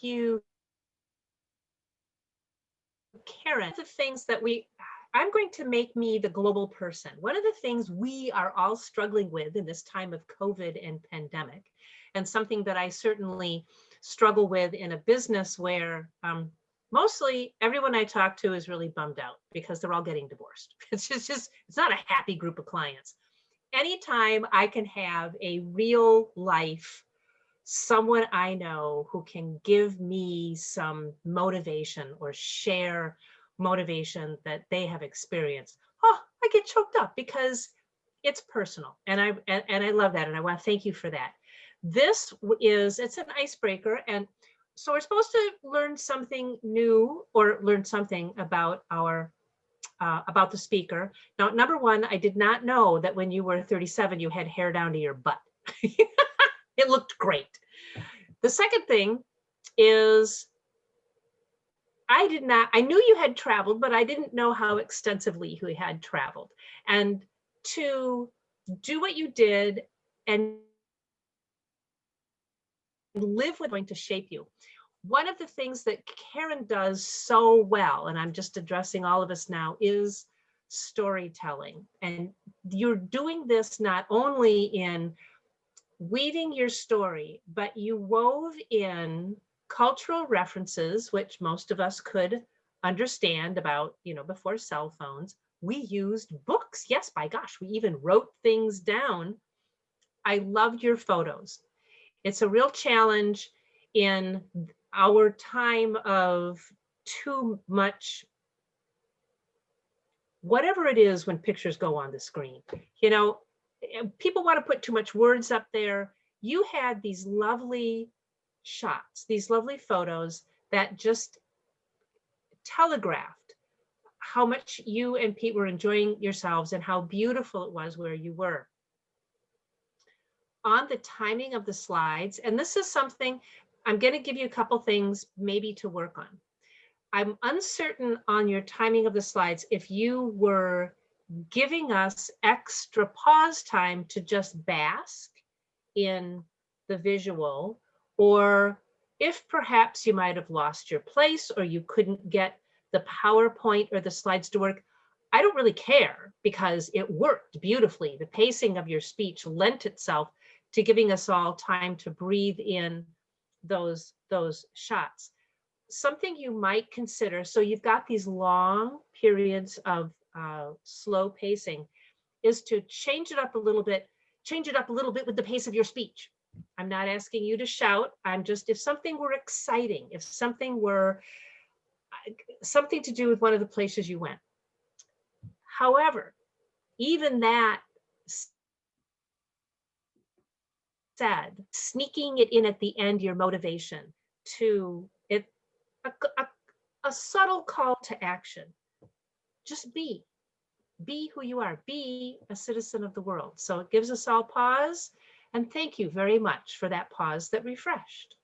you, Karen. The things that I'm going to make me the global person. One of the things we are all struggling with in this time of COVID and pandemic, and something that I certainly struggle with in a business where mostly everyone I talk to is really bummed out because they're all getting divorced. It's not a happy group of clients. Anytime I can have a real life someone I know who can give me some motivation or share motivation that they have experienced, oh, I get choked up because it's personal. And I love that. And I want to thank you for that. It's an icebreaker. And so we're supposed to learn something new or learn something about about the speaker. Now, number one, I did not know that when you were 37, you had hair down to your butt. It looked great. The second thing is I knew you had traveled, but I didn't know how extensively you had traveled. And to do what you did and live with going to shape you. One of the things that Karen does so well, and I'm just addressing all of us now, is storytelling. And you're doing this not only in weaving your story, but you wove in cultural references, which most of us could understand about, before cell phones. We used books. Yes, by gosh, we even wrote things down. I loved your photos. It's a real challenge in our time of too much, whatever it is when pictures go on the screen. People want to put too much words up there. You had these lovely shots, these lovely photos that just telegraphed how much you and Pete were enjoying yourselves and how beautiful it was where you were. On the timing of the slides, and this is something I'm going to give you a couple things maybe to work on. I'm uncertain on your timing of the slides if you were giving us extra pause time to just bask in the visual, or if perhaps you might have lost your place or you couldn't get the PowerPoint or the slides to work. I don't really care because it worked beautifully. The pacing of your speech lent itself to giving us all time to breathe in those shots. Something you might consider, so you've got these long periods of slow pacing, is to change it up a little bit with the pace of your speech. I'm not asking you to shout. I'm just, if something were exciting, if something were something to do with one of the places you went. However, even that said, sneaking it in at the end, your motivation to it, a subtle call to action. Just be who you are, be a citizen of the world. So it gives us all pause. And thank you very much for that pause that refreshed.